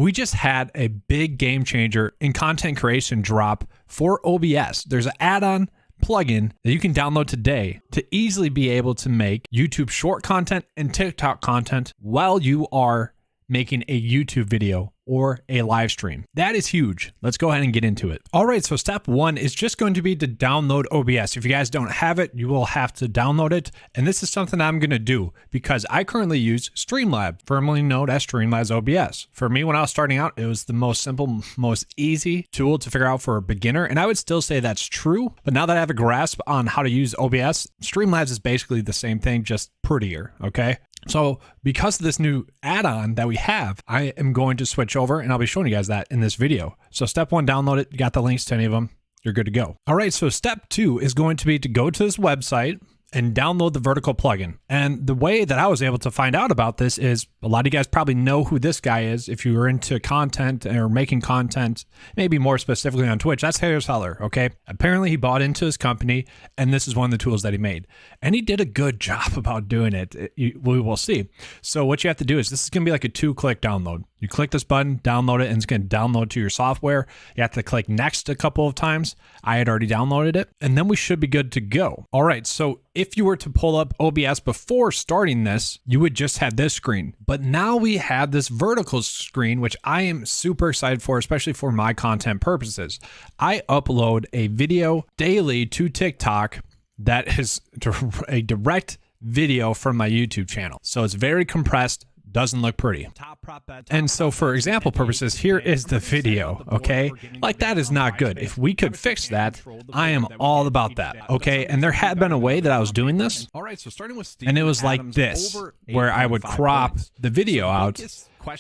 We just had a big game changer in content creation drop for OBS. There's an add-on plugin that you can download today to easily be able to make YouTube short content and TikTok content while you are making a YouTube video or a live stream. That is huge. Let's go ahead and get into it. All right, so step one is just going to be to download OBS. If you guys don't have it, you will have to download it. And this is something I'm gonna do because I currently use Streamlab, formerly known as Streamlabs OBS. For me, when I was starting out, it was the most simple, most easy tool to figure out for a beginner. And I would still say that's true. But now that I have a grasp on how to use OBS, Streamlabs is basically the same thing, just prettier, okay? So because of this new add-on that we have, I am going to switch over and I'll be showing you guys that in this video. So step one, download it. You got the links to any of them. You're good to go. All right, so step two is going to be to go to this website and download the vertical plugin. And the way that I was able to find out about this is a lot of you guys probably know who this guy is. If you were into content or making content, maybe more specifically on Twitch, that's Harris Heller, okay? Apparently he bought into his company and this is one of the tools that he made. And he did a good job about doing it. We will see. So what you have to do is this is gonna be like a 2-click download. You click this button, download it, and it's going to download to your software. You have to click next a couple of times. I had already downloaded it, and then we should be good to go. All right, so if you were to pull up OBS before starting this, you would just have this screen. But now we have this vertical screen, which I am super excited for, especially for my content purposes. I upload a video daily to TikTok that is a direct video from my YouTube channel. So it's very compressed. Doesn't look pretty. And so for example purposes, here is the video, okay? Like that is not good. If we could fix that, I am all about that, okay? And there had been a way that I was doing this, and it was like this, where I would crop the video out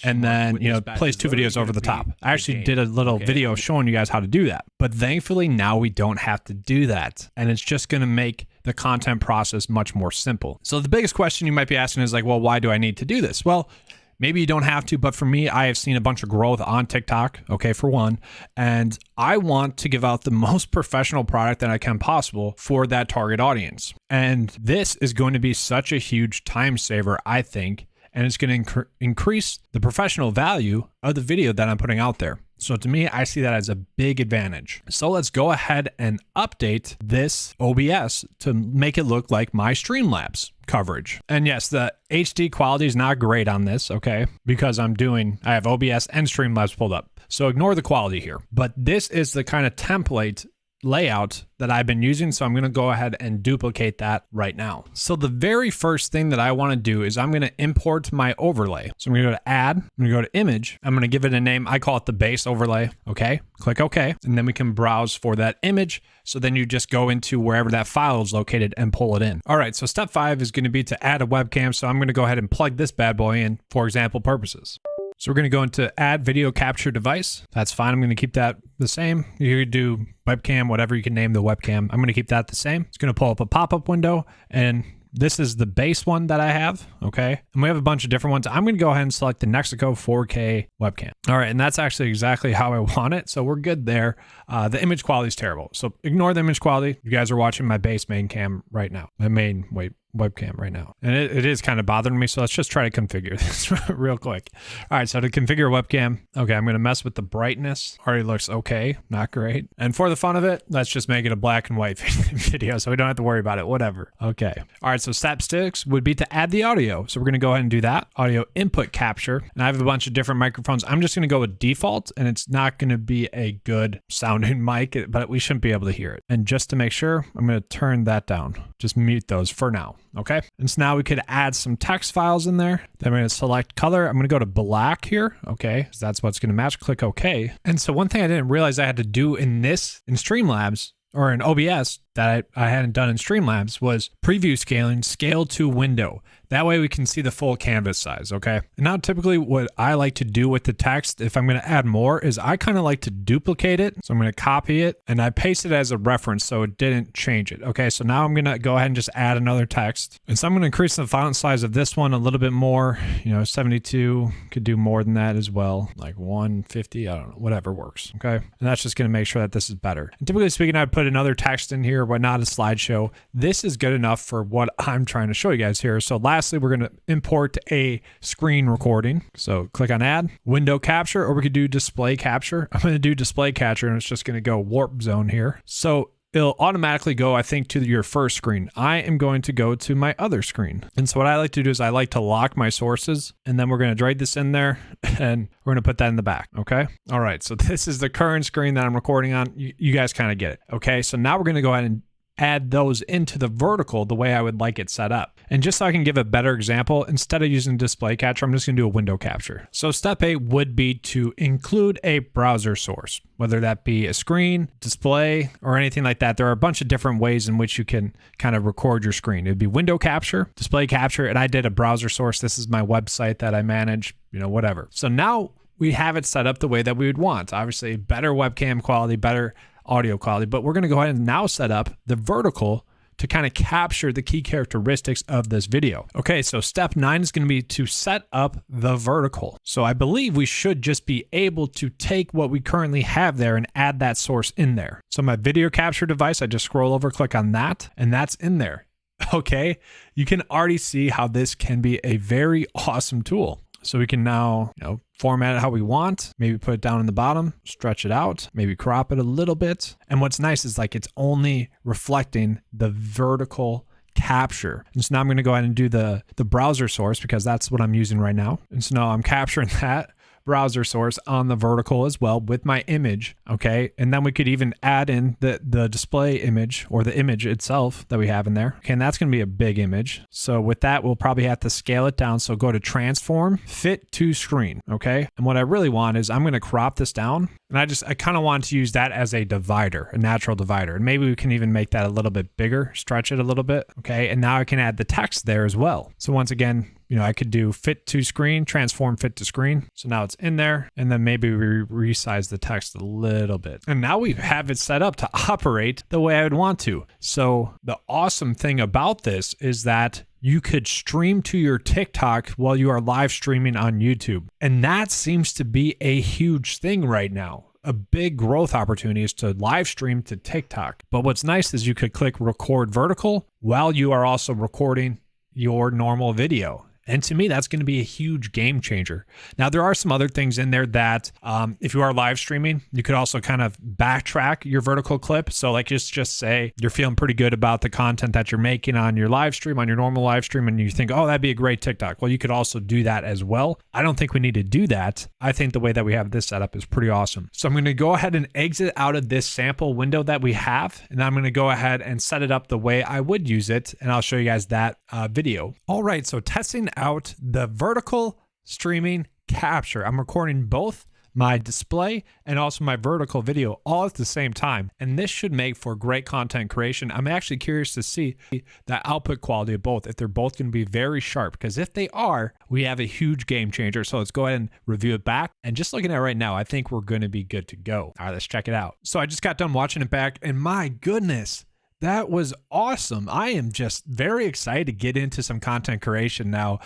and then, you know, place 2 videos over the top. I actually did a little video showing you guys how to do that. But thankfully now we don't have to do that. And it's just gonna make the content process much more simple. So the biggest question you might be asking is like, well, why do I need to do this? Well, maybe you don't have to, but for me, I have seen a bunch of growth on TikTok, okay, for one, and I want to give out the most professional product that I can possible for that target audience. And this is going to be such a huge time saver, I think, and it's going to increase the professional value of the video that I'm putting out there. So to me, I see that as a big advantage. So let's go ahead and update this OBS to make it look like my Streamlabs coverage. And yes, the HD quality is not great on this, okay? Because I have OBS and Streamlabs pulled up. So ignore the quality here. But this is the kind of template layout that I've been using, so I'm going to go ahead and duplicate that right now. So the very first thing that I want to do is I'm going to import my overlay. So I'm going to go to add, I'm going to go to image, I'm going to give it a name. I call it the base overlay, okay? Click OK, and then we can browse for that image. So then you just go into wherever that file is located and pull it in. All right, so step 5 is going to be to add a webcam. So I'm going to go ahead and plug this bad boy in for example purposes. So we're going to go into add video capture device. That's fine. I'm going to keep that the same. You could do webcam, whatever you can name the webcam. I'm going to keep that the same. It's going to pull up a pop-up window, and this is the base one that I have, okay? And we have a bunch of different ones. I'm going to go ahead and select the Nexico 4K webcam. All right, and that's actually exactly how I want it, so we're good there. The image quality is terrible, so ignore the image quality. You guys are watching my base main cam right now. Webcam right now. And it is kind of bothering me, so let's just try to configure this real quick. All right, so to configure a webcam, okay, I'm going to mess with the brightness. Already looks okay, not great. And for the fun of it, let's just make it a black and white video so we don't have to worry about it, whatever. Okay. All right, so step 6 would be to add the audio. So we're going to go ahead and do that. Audio input capture. And I have a bunch of different microphones. I'm just going to go with default, and it's not going to be a good sounding mic, but we shouldn't be able to hear it. And just to make sure, I'm going to turn that down. Just mute those for now. Okay, and so now we could add some text files in there. Then we're going to select color. I'm going to go to black here. Okay, so that's what's going to match. Click OK. And so one thing I didn't realize I had to do in Streamlabs or in OBS that I hadn't done in Streamlabs was preview scaling, scale to window. That way we can see the full canvas size, okay? And now typically what I like to do with the text, if I'm gonna add more, is I kind of like to duplicate it. So I'm gonna copy it and I paste it as a reference so it didn't change it. Okay, so now I'm gonna go ahead and just add another text. And so I'm gonna increase the font size of this one a little bit more, 72, could do more than that as well, like 150, I don't know, whatever works, okay? And that's just gonna make sure that this is better. And typically speaking, I'd put another text in here, but not a slideshow. This is good enough for what I'm trying to show you guys here. So last lastly, we're going to import a screen recording. So click on add, window capture, or we could do display capture. I'm going to do display capture, and it's just going to go warp zone here. So it'll automatically go, I think, to your first screen. I am going to go to my other screen. And so what I like to do is I like to lock my sources, and then we're going to drag this in there, and we're going to put that in the back. Okay. All right. So this is the current screen that I'm recording on. You guys kind of get it. Okay. So now we're going to go ahead and add those into the vertical the way I would like it set up. And just so I can give a better example, instead of using display capture, I'm just going to do a window capture. So step 8 would be to include a browser source, whether that be a screen, display, or anything like that. There are a bunch of different ways in which you can kind of record your screen. It'd be window capture, display capture, and I did a browser source. This is my website that I manage, whatever. So now we have it set up the way that we would want. Obviously, better webcam quality, better audio quality, but we're going to go ahead and now set up the vertical to kind of capture the key characteristics of this video. Okay, so step 9 is going to be to set up the vertical. So I believe we should just be able to take what we currently have there and add that source in there. So my video capture device, I just scroll over, click on that, and that's in there. Okay, you can already see how this can be a very awesome tool. So we can now, format it how we want, maybe put it down in the bottom, stretch it out, maybe crop it a little bit. And what's nice is like it's only reflecting the vertical capture. And so now I'm going to go ahead and do the browser source because that's what I'm using right now. And so now I'm capturing that browser source on the vertical as well with my image. Okay. And then we could even add in the display image or the image itself that we have in there. Okay. And that's going to be a big image. So with that, we'll probably have to scale it down. So go to transform, fit to screen. Okay. And what I really want is I'm going to crop this down, and I kind of want to use that as a divider, a natural divider. And maybe we can even make that a little bit bigger, stretch it a little bit. Okay. And now I can add the text there as well. So once again, I could do fit to screen, transform fit to screen. So now it's in there, and then maybe we resize the text a little bit. And now we have it set up to operate the way I would want to. So the awesome thing about this is that you could stream to your TikTok while you are live streaming on YouTube. And that seems to be a huge thing right now. A big growth opportunity is to live stream to TikTok. But what's nice is you could click record vertical while you are also recording your normal video. And to me, that's going to be a huge game changer. Now, there are some other things in there that if you are live streaming, you could also kind of backtrack your vertical clip. So like just say you're feeling pretty good about the content that you're making on your live stream, on your normal live stream, and you think, oh, that'd be a great TikTok. Well, you could also do that as well. I don't think we need to do that. I think the way that we have this set up is pretty awesome. So I'm going to go ahead and exit out of this sample window that we have, and I'm going to go ahead and set it up the way I would use it, and I'll show you guys that video. All right, so testing out the vertical streaming capture. I'm recording both my display and also my vertical video all at the same time. And this should make for great content creation. I'm actually curious to see the output quality of both, if they're both going to be very sharp, because if they are, we have a huge game changer. So let's go ahead and review it back. And just looking at it right now, I think we're going to be good to go. All right, let's check it out. So I just got done watching it back, and my goodness, that was awesome. I am just very excited to get into some content creation now,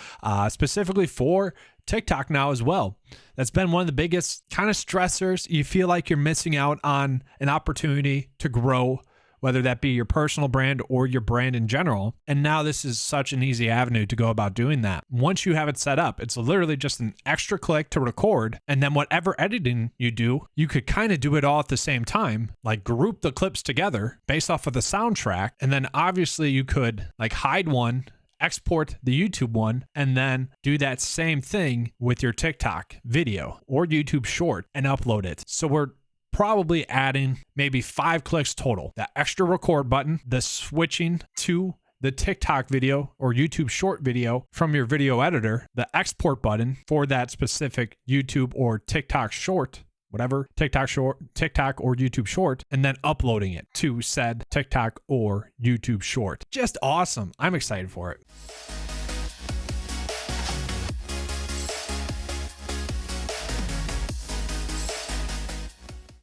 specifically for TikTok now as well. That's been one of the biggest kind of stressors. You feel like you're missing out on an opportunity to grow, whether that be your personal brand or your brand in general. And now this is such an easy avenue to go about doing that. Once you have it set up, it's literally just an extra click to record. And then whatever editing you do, you could kind of do it all at the same time, like group the clips together based off of the soundtrack. And then obviously you could like hide one, export the YouTube one, and then do that same thing with your TikTok video or YouTube short and upload it. So we're probably adding maybe 5 clicks total. That extra record button, the switching to the TikTok video or YouTube short video from your video editor, the export button for that specific YouTube or TikTok short, whatever, TikTok or YouTube short, and then uploading it to said TikTok or YouTube short. Just awesome. I'm excited for it.